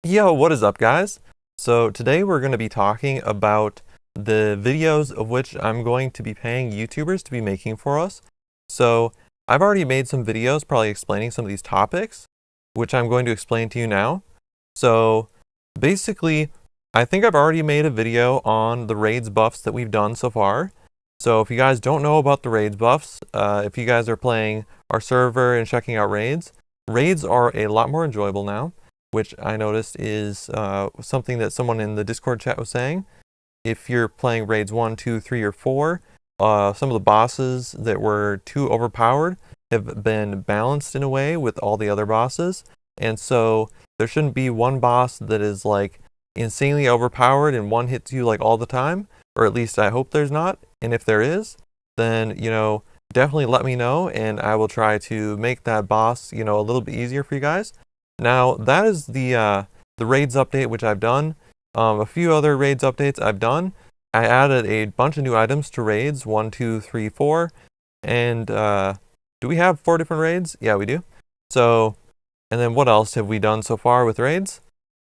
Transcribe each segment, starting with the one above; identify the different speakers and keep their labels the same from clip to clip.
Speaker 1: Yo, what is up, guys? So today we're going to be talking about the videos of which I'm going to be paying YouTubers to be making for us. So I've already made some videos probably explaining some of these topics, which I'm going to explain to you now. So basically, I think I've already made a video on the raids buffs that we've done so far. So if you guys don't know about the raids buffs, if you guys are playing our server and checking out raids, raids are a lot more enjoyable now, which I noticed is something that someone in the Discord chat was saying. If you're playing raids 1, 2, 3, or 4, some of the bosses that were too overpowered have been balanced in a way with all the other bosses. And so there shouldn't be one boss that is like insanely overpowered and one hits you like all the time, or at least I hope there's not. And if there is, then, definitely let me know and I will try to make that boss, a little bit easier for you guys. Now, that is the raids update, which I've done. A few other raids updates I've done. I added a bunch of new items to raids, 1, 2, 3, 4. And do we have 4 different raids? Yeah, we do. So, and then what else have we done so far with raids?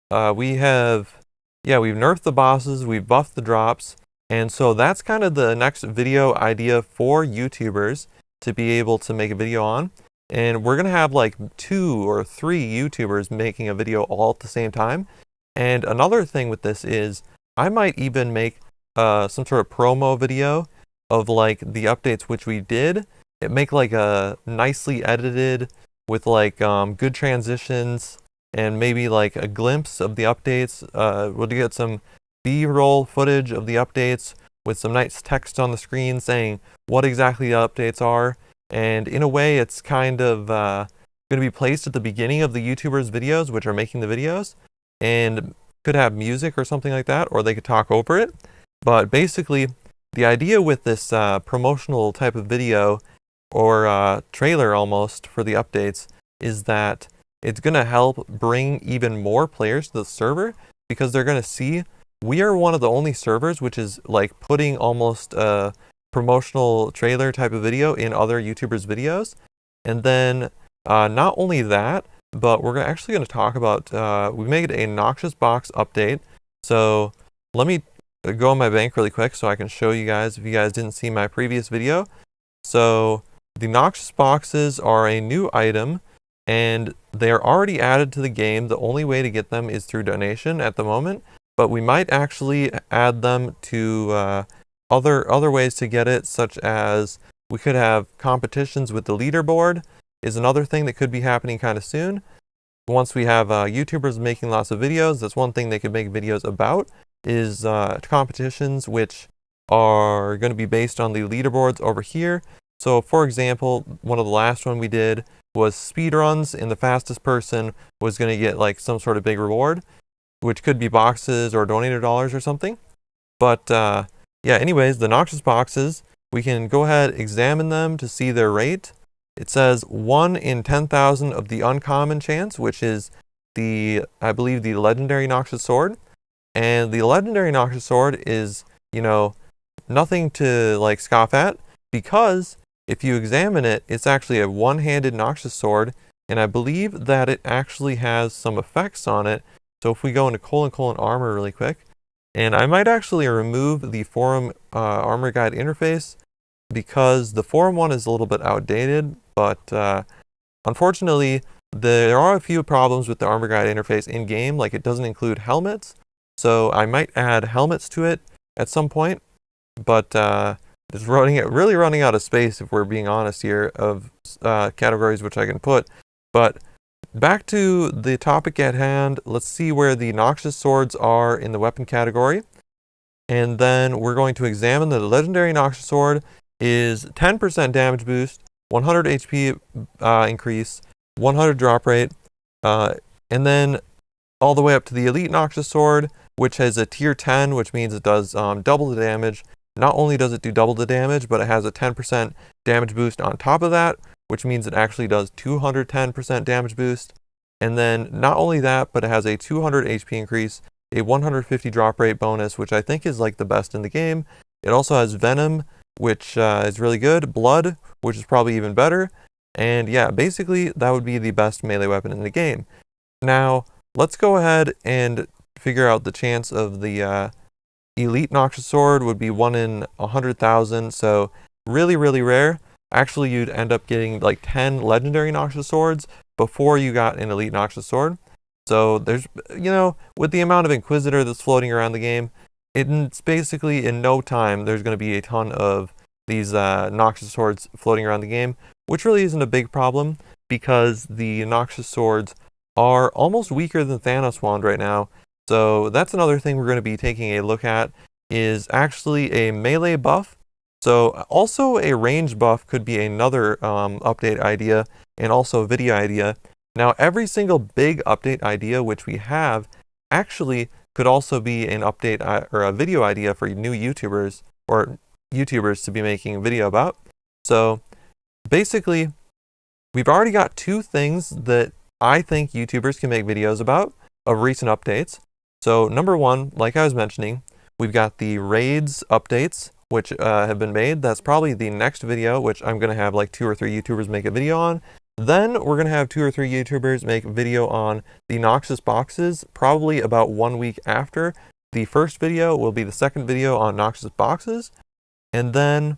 Speaker 1: We've nerfed the bosses, we've buffed the drops. And so that's kind of the next video idea for YouTubers to be able to make a video on. And we're going to have like 2 or 3 YouTubers making a video all at the same time. And another thing with this is I might even make some sort of promo video of like the updates which we did. Make like a nicely edited with like good transitions and maybe like a glimpse of the updates. We'll get some B-roll footage of the updates with some nice text on the screen saying what exactly the updates are. And in a way, it's kind of going to be placed at the beginning of the YouTubers' videos, which are making the videos, and could have music or something like that, or they could talk over it. But basically, the idea with this promotional type of video or trailer almost for the updates is that it's going to help bring even more players to the server because they're going to see we are one of the only servers which is like putting almost a promotional trailer type of video in other YouTubers' videos. And then not only that, but we're actually going to talk about, we made a Noxious Box update. So let me go on my bank really quick so I can show you guys if you guys didn't see my previous video. So the Noxious Boxes are a new item and they're already added to the game. The only way to get them is through donation at the moment. But we might actually add them to other ways to get it, such as we could have competitions with the leaderboard is another thing that could be happening kind of soon. Once we have YouTubers making lots of videos, that's one thing they could make videos about is competitions which are going to be based on the leaderboards over here. So for example, one of the last one we did was speedruns and the fastest person was going to get like some sort of big reward, which could be boxes or donated dollars or something. But yeah, anyways, the Noxious Boxes, we can go ahead, examine them to see their rate. It says 1 in 10,000 of the uncommon chance, which is I believe the legendary Noxious Sword. And the legendary Noxious Sword is, nothing to like scoff at because if you examine it, it's actually a one-handed Noxious Sword. And I believe that it actually has some effects on it. So if we go into : armor really quick, and I might actually remove the forum armor guide interface because the forum one is a little bit outdated, but unfortunately there are a few problems with the armor guide interface in game, like it doesn't include helmets. So I might add helmets to it at some point, but it's really running out of space if we're being honest here of categories which I can put. But back to the topic at hand, let's see where the Noxious Swords are in the weapon category. And then we're going to examine the legendary Noxious Sword is 10% damage boost, 100 HP increase, 100 drop rate, and then all the way up to the elite Noxious Sword, which has a tier 10, which means it does double the damage. Not only does it do double the damage, but it has a 10% damage boost on top of that, which means it actually does 210% damage boost. And then not only that, but it has a 200 HP increase, a 150 drop rate bonus, which I think is like the best in the game. It also has Venom, which is really good, Blood, which is probably even better. And yeah, basically that would be the best melee weapon in the game. Now, let's go ahead and figure out the chance of the Elite Noxious Sword would be 1 in 100,000, so really, really rare. Actually, you'd end up getting like 10 Legendary Noxious Swords before you got an Elite Noxious Sword. So there's, with the amount of Inquisitor that's floating around the game, it's basically in no time there's going to be a ton of these Noxious Swords floating around the game, which really isn't a big problem because the Noxious Swords are almost weaker than Thanos Wand right now. So that's another thing we're going to be taking a look at, is actually a melee buff. So also a range buff could be another update idea, and also a video idea. Now every single big update idea which we have actually could also be an update or a video idea for new YouTubers, or YouTubers to be making a video about. So basically, we've already got 2 things that I think YouTubers can make videos about of recent updates. So number 1, like I was mentioning, we've got the raids updates, which have been made. That's probably the next video, which I'm going to have like 2 or 3 YouTubers make a video on. Then we're going to have 2 or 3 YouTubers make a video on the Noxious boxes, probably about 1 week after. The first video will be the second video on Noxious boxes. And then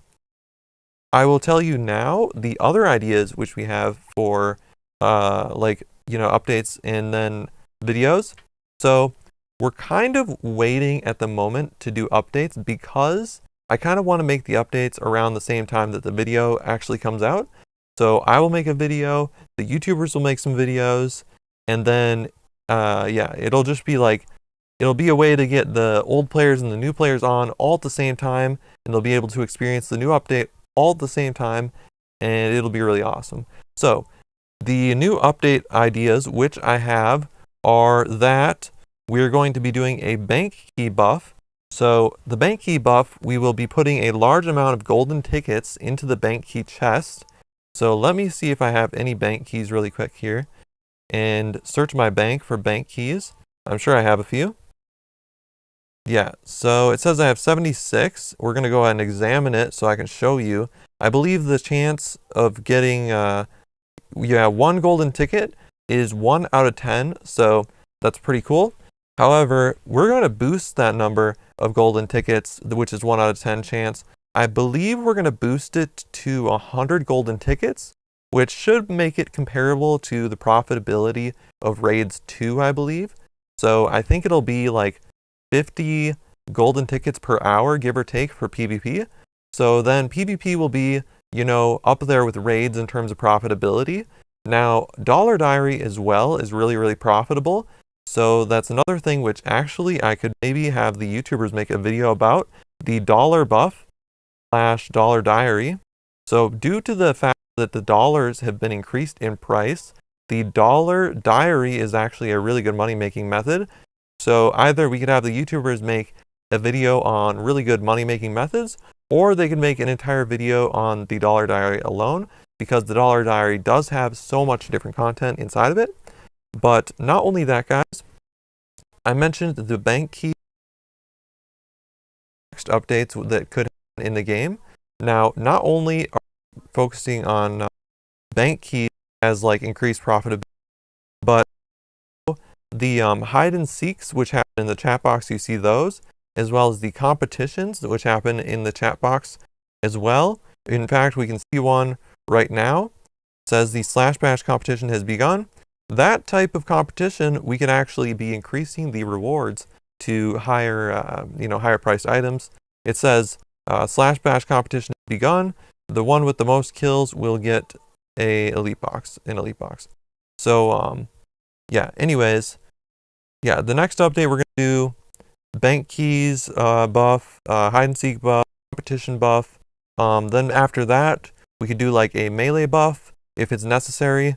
Speaker 1: I will tell you now the other ideas which we have for updates and then videos. So we're kind of waiting at the moment to do updates because I kind of want to make the updates around the same time that the video actually comes out. So I will make a video, the YouTubers will make some videos, and then it'll just be like, it'll be a way to get the old players and the new players on all at the same time, and they'll be able to experience the new update all at the same time, and it'll be really awesome. So the new update ideas which I have are that we're going to be doing a bank key buff. So the bank key buff, we will be putting a large amount of golden tickets into the bank key chest. So let me see if I have any bank keys really quick here and search my bank for bank keys. I'm sure I have a few. Yeah, so it says I have 76. We're going to go ahead and examine it so I can show you. I believe the chance of getting 1 golden ticket is 1 out of 10, so that's pretty cool. However, we're going to boost that number of golden tickets, which is 1 out of 10 chance. I believe we're going to boost it to 100 golden tickets, which should make it comparable to the profitability of Raids 2, I believe. So I think it'll be like 50 golden tickets per hour, give or take, for PvP. So then PvP will be, up there with Raids in terms of profitability. Now, Dollar Diary as well is really, really profitable. So that's another thing which actually I could maybe have the YouTubers make a video about, the dollar buff / Dollar Diary. So due to the fact that the dollars have been increased in price, the Dollar Diary is actually a really good money-making method. So either we could have the YouTubers make a video on really good money-making methods, or they could make an entire video on the Dollar Diary alone, because the Dollar Diary does have so much different content inside of it. But not only that, guys, I mentioned the bank key next updates that could happen in the game. Now, not only are we focusing on bank keys as like increased profitability, but the hide and seeks which happen in the chat box, you see those, as well as the competitions which happen in the chat box as well. In fact, we can see one right now. It says the /bash competition has begun. That type of competition, we can actually be increasing the rewards to higher, higher priced items. It says /bash competition has begun. The one with the most kills will get an elite box. So, anyways, the next update we're going to do bank keys buff, hide and seek buff, competition buff. Then after that, we could do like a melee buff if it's necessary.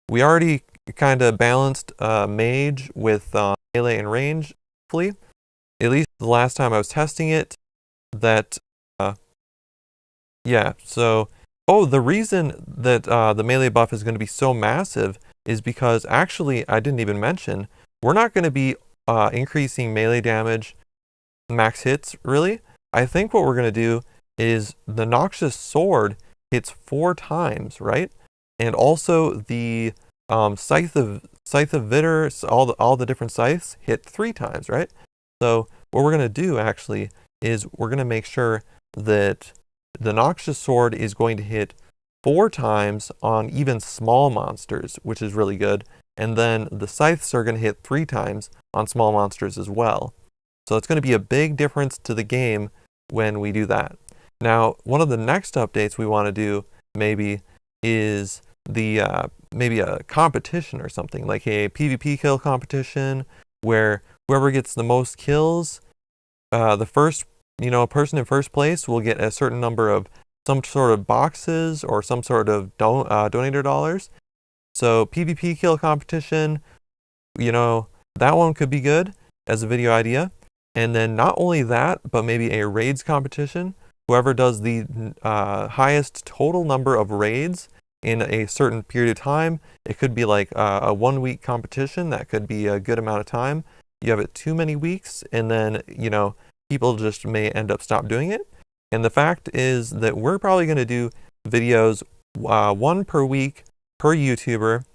Speaker 1: We already kind of balanced mage with melee and range, hopefully. At least the last time I was testing it, that, the reason that the melee buff is going to be so massive is because actually, I didn't even mention, we're not going to be increasing melee damage max hits, really. I think what we're going to do is the Noxious Sword hits 4 times, right? And also the Scythe scythe of Vitter, all the different scythes hit 3 times, right? So what we're going to do actually is we're going to make sure that the Noxious Sword is going to hit 4 times on even small monsters, which is really good. And then the scythes are going to hit 3 times on small monsters as well. So it's going to be a big difference to the game when we do that. Now, one of the next updates we want to do maybe is the maybe a competition or something, like a PvP kill competition where whoever gets the most kills, the first person in first place will get a certain number of some sort of boxes or some sort of donator dollars. So PvP kill competition, that one could be good as a video idea. And then not only that, but maybe a raids competition. Whoever does the highest total number of raids in a certain period of time, it could be like a 1-week competition. That could be a good amount of time. You have it too many weeks, and then, people just may end up stop doing it. And the fact is that we're probably going to do videos 1 per week per YouTuber.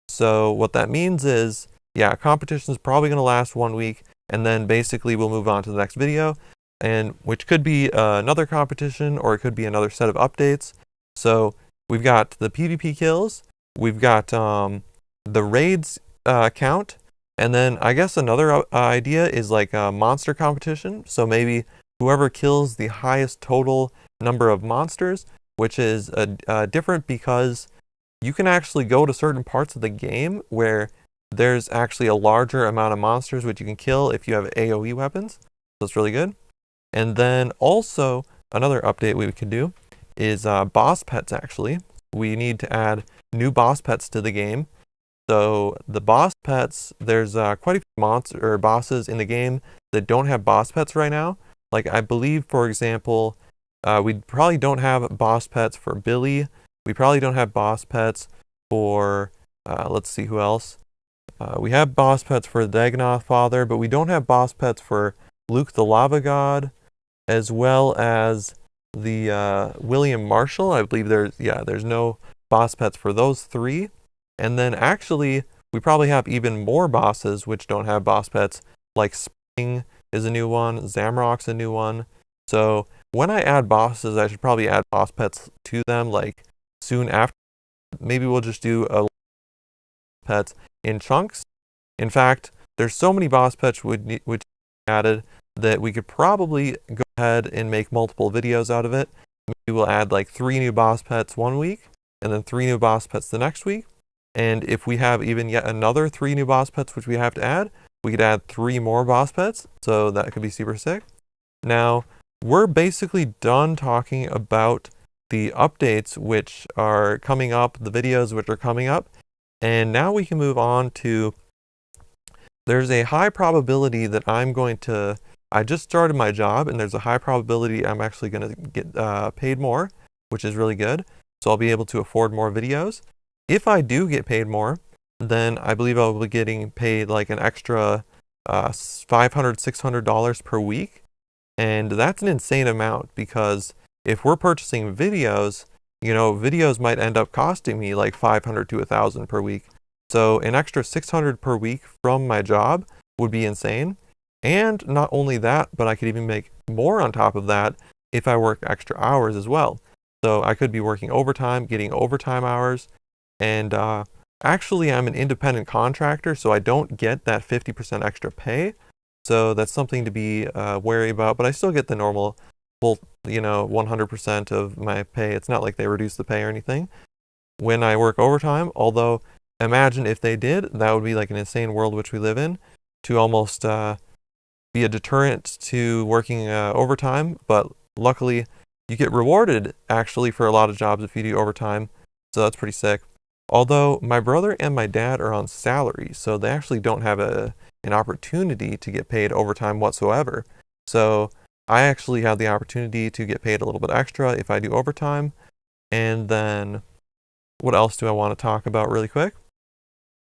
Speaker 1: So what that means is, yeah, competition is probably going to last 1 week, and then basically we'll move on to the next video, and which could be another competition, or it could be another set of updates. So we've got the PvP kills, we've got the raids count, and then I guess another idea is like a monster competition. So maybe whoever kills the highest total number of monsters, which is different because you can actually go to certain parts of the game where there's actually a larger amount of monsters which you can kill if you have AoE weapons. So it's really good. And then also another update we could do is boss pets. Actually, we need to add new boss pets to the game. So the boss pets, there's quite a few bosses in the game that don't have boss pets right now. Like I believe, for example, we probably don't have boss pets for Billy. We probably don't have boss pets for, let's see who else. We have boss pets for the Dagonoth Father, but we don't have boss pets for Luke the Lava God, as well as the William Marshall. I believe there's no boss pets for those 3. And then actually, we probably have even more bosses which don't have boss pets, like Spring is a new one, Zamrock's a new one. So when I add bosses, I should probably add boss pets to them like soon after. Maybe we'll just do a pets in chunks. In fact, there's so many boss pets which added that we could probably go ahead and make multiple videos out of it. Maybe we'll add like 3 new boss pets 1 week, and then 3 new boss pets the next week. And if we have even yet another 3 new boss pets which we have to add, we could add 3 more boss pets. So that could be super sick. Now, we're basically done talking about the updates which are coming up, the videos which are coming up. And now we can move on to, there's a high probability that I just started my job, and there's a high probability I'm actually going to get paid more, which is really good. So I'll be able to afford more videos. If I do get paid more, then I believe I'll be getting paid like an extra $500, $600 per week. And that's an insane amount, because if we're purchasing videos, videos might end up costing me like $500 to $1,000 per week. So an extra $600 per week from my job would be insane. And not only that, but I could even make more on top of that if I work extra hours as well. So I could be working overtime, getting overtime hours. And actually, I'm an independent contractor, so I don't get that 50% extra pay. So that's something to be wary about. But I still get the normal, 100% of my pay. It's not like they reduce the pay or anything when I work overtime. Although, imagine if they did, that would be like an insane world which we live in, to almost be a deterrent to working overtime. But luckily, you get rewarded actually for a lot of jobs if you do overtime. So that's pretty sick. Although my brother and my dad are on salary, so they actually don't have an opportunity to get paid overtime whatsoever. So I actually have the opportunity to get paid a little bit extra if I do overtime. And then what else do I want to talk about really quick?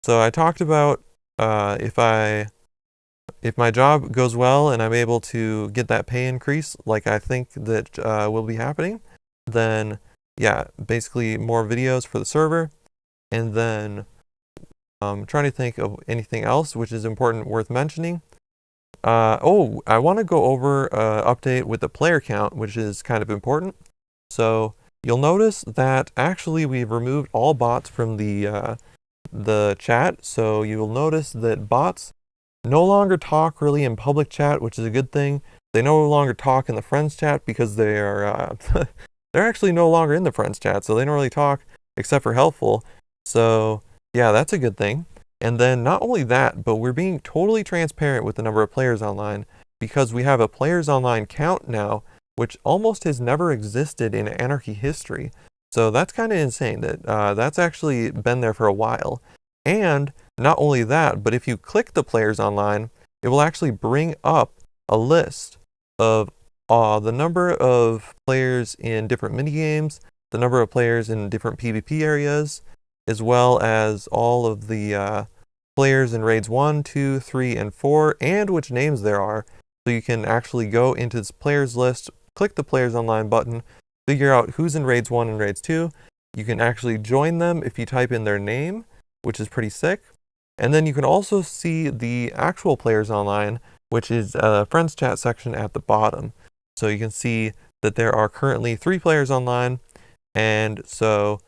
Speaker 1: So I talked about if my job goes well and I'm able to get that pay increase, like I think that will be happening, then yeah, basically more videos for the server. And then I'm trying to think of anything else which is important worth mentioning. Oh, I want to go over update with the player count, which is kind of important. So you'll notice that actually we've removed all bots from the chat. So you'll notice that bots no longer talk really in public chat, which is a good thing. They no longer talk in the friends chat because they are they're actually no longer in the friends chat, so they don't really talk except for helpful. So yeah, that's a good thing. And then not only that, but we're being totally transparent with the number of players online because we have a players online count now, which almost has never existed in Anarchy history. So that's kind of insane that that's actually been there for a while. And not only that, but if you click the players online, it will actually bring up a list of the number of players in different minigames, the number of players in different PvP areas, as well as all of the players in raids 1, 2, 3, and 4, and which names there are. So you can actually go into this players list, click the players online button, figure out who's in raids 1 and raids 2. You can actually join them if you type in their name, which is pretty sick. And then you can also see the actual players online, which is a friends chat section at the bottom. So you can see that there are currently 3 players online. And so,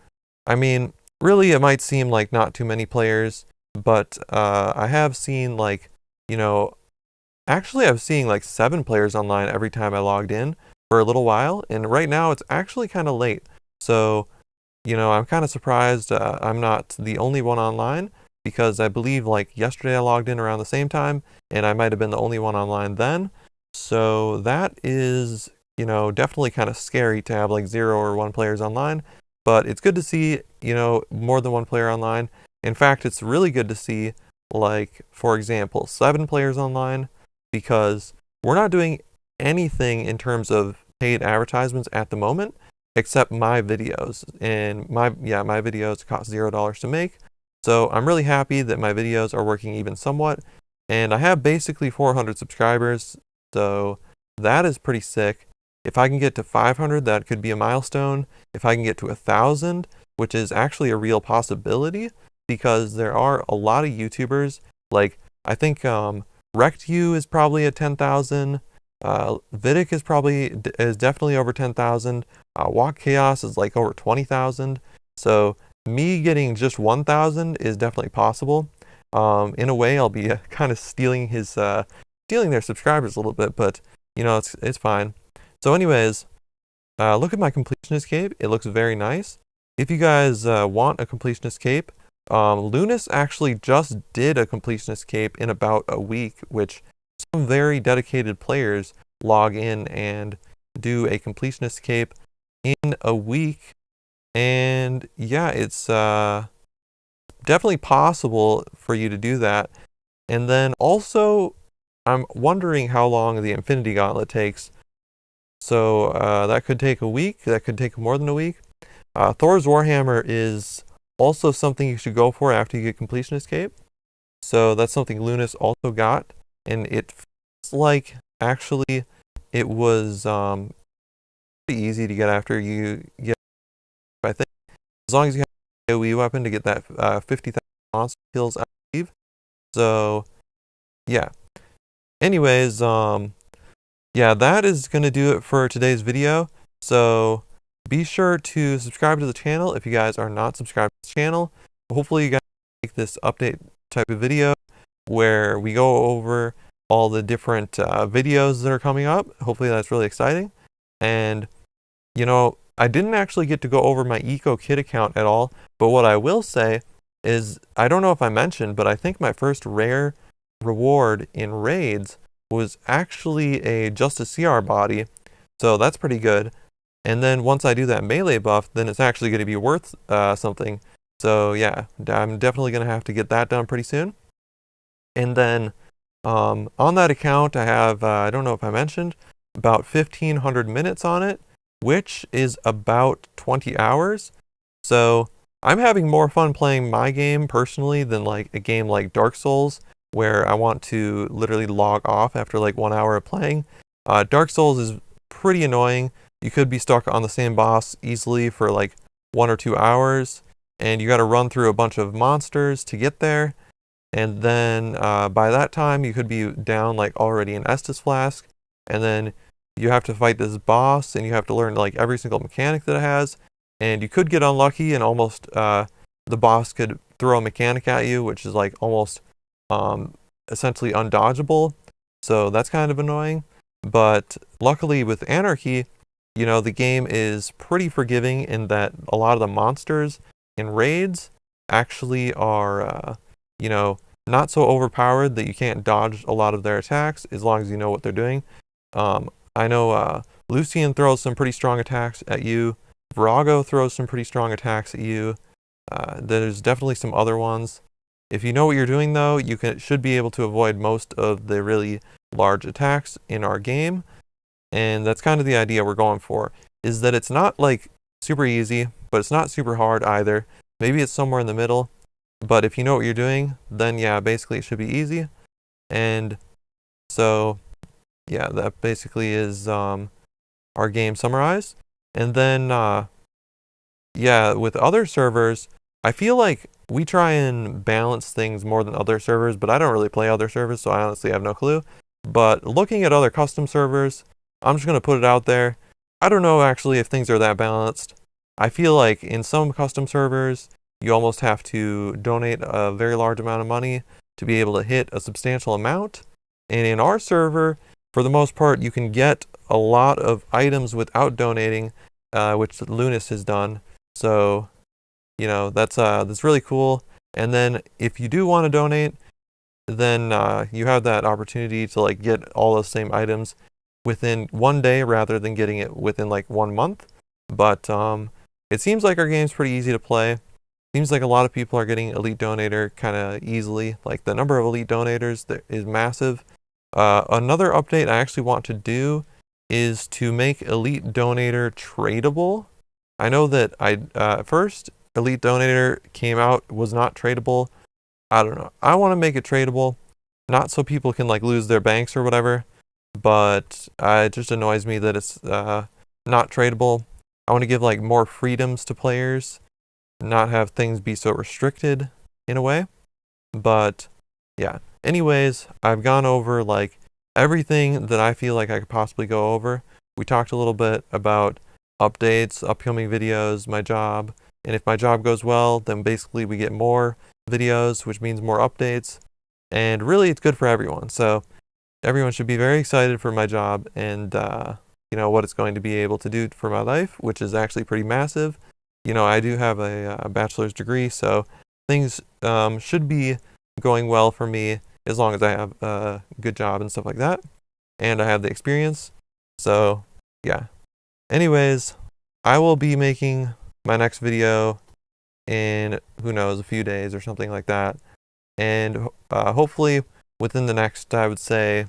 Speaker 1: I mean, really it might seem like not too many players, but I have seen like, actually I've seen like 7 players online every time I logged in for a little while. And right now it's actually kind of late. So, I'm kind of surprised I'm not the only one online, because I believe like yesterday I logged in around the same time and I might have been the only one online then. So that is, definitely kind of scary to have like 0 or 1 players online, but it's good to see, more than 1 player online. In fact, it's really good to see like, for example, 7 players online, because we're not doing anything in terms of paid advertisements at the moment, except my videos. And my videos cost $0 to make. So I'm really happy that my videos are working even somewhat. And I have basically 400 subscribers, so that is pretty sick. If I can get to 500, that could be a milestone. If I can get to 1,000, which is actually a real possibility, because there are a lot of YouTubers, like I think RectU is probably at 10,000. Vidic is definitely over 10,000. Walk Chaos is like over 20,000. So me getting just 1,000 is definitely possible. In a way, I'll be kind of stealing their subscribers a little bit, but it's fine. So anyways, look at my completionist cape. It looks very nice. If you guys want a completionist cape, Lunas actually just did a completionist cape in about a week, which some very dedicated players log in and do a completionist cape in a week. And yeah, it's definitely possible for you to do that. And then also, I'm wondering how long the Infinity Gauntlet takes. So that could take a week. That could take more than a week. Thor's Warhammer is also something you should go for after you get Completionist Cape. So that's something Lunas also got. And it feels like actually it was pretty easy to get after you get, I think, as long as you have an AoE weapon to get that 50,000 monster kills, I believe. So yeah. Anyways, yeah, that is going to do it for today's video. So be sure to subscribe to the channel if you guys are not subscribed to the channel. Hopefully you guys like this update type of video where we go over all the different videos that are coming up. Hopefully that's really exciting. And I didn't actually get to go over my EcoKit account at all, but what I will say is, I don't know if I mentioned, but I think my first rare reward in raids was actually a Justice CR body, so that's pretty good. And then once I do that melee buff, then it's actually going to be worth something. So yeah, I'm definitely going to have to get that done pretty soon. And then on that account, I have, I don't know if I mentioned, about 1,500 minutes on it, which is about 20 hours. So I'm having more fun playing my game personally than like a game like Dark Souls, where I want to literally log off after like 1 hour of playing. Dark Souls is pretty annoying. You could be stuck on the same boss easily for like 1 or 2 hours. and you got to run through a bunch of monsters to get there. And then by that time, you could be down like already an Estus flask, and then you have to fight this boss, and you have to learn like every single mechanic that it has. And you could get unlucky, and almost the boss could throw a mechanic at you, which is like almost essentially undodgeable. So that's kind of annoying. But luckily with Anarchy, you know, the game is pretty forgiving in that a lot of the monsters in raids actually are, you know, not so overpowered that you can't dodge a lot of their attacks as long as you know what they're doing. I know Lucian throws some pretty strong attacks at you. Virago throws some pretty strong attacks at you. There's definitely some other ones. If you know what you're doing, though, you should be able to avoid most of the really large attacks in our game. And that's kind of the idea we're going for, is that it's not like super easy, but it's not super hard either. Maybe it's somewhere in the middle. But if you know what you're doing, then yeah, basically it should be easy. And so, yeah, that basically is our game summarized. And then, yeah, with other servers, I feel like we try and balance things more than other servers, but I don't really play other servers, so I honestly have no clue. But looking at other custom servers, I'm just going to put it out there. I don't know actually if things are that balanced. I feel like in some custom servers, you almost have to donate a very large amount of money to be able to hit a substantial amount. And in our server, for the most part, you can get a lot of items without donating, which Lunas has done. So, you know, that's really cool. And then if you do want to donate, then you have that opportunity to like get all those same items within one day rather than getting it within like 1 month. But it seems like our game's pretty easy to play. Seems like a lot of people are getting Elite Donator kind of easily. Like the number of Elite Donators is massive. Another update I actually want to do is to make Elite Donator tradable. I know that at first Elite Donator came out, was not tradable. I don't know. I want to make it tradable, not so people can like lose their banks or whatever, but it just annoys me that it's not tradable. I want to give like more freedoms to players, not have things be so restricted in a way. But yeah, anyways, I've gone over like everything that I feel like I could possibly go over. We talked a little bit about updates, upcoming videos, my job, and if my job goes well, then basically we get more videos, which means more updates, and really it's good for everyone. So everyone should be very excited for my job and you know what it's going to be able to do for my life, which is actually pretty massive. You know, I do have a bachelor's degree, so things should be going well for me as long as I have a good job and stuff like that, and I have the experience. So yeah, anyways, I will be making my next video in, who knows, a few days or something like that, and hopefully within the next, I would say,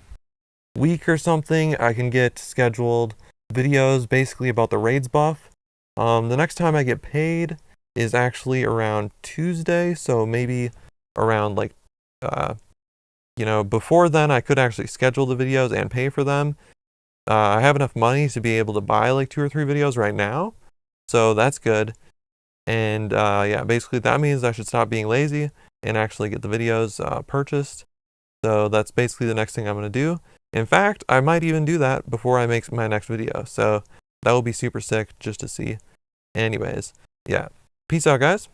Speaker 1: week or something, I can get scheduled videos basically about the raids buff. The next time I get paid is actually around Tuesday, so maybe around like you know, before then I could actually schedule the videos and pay for them. I have enough money to be able to buy like 2 or 3 videos right now, so that's good. And yeah, basically that means I should stop being lazy and actually get the videos purchased. So that's basically the next thing I'm going to do. In fact, I might even do that before I make my next video. So that will be super sick just to see. Anyways, yeah. Peace out, guys.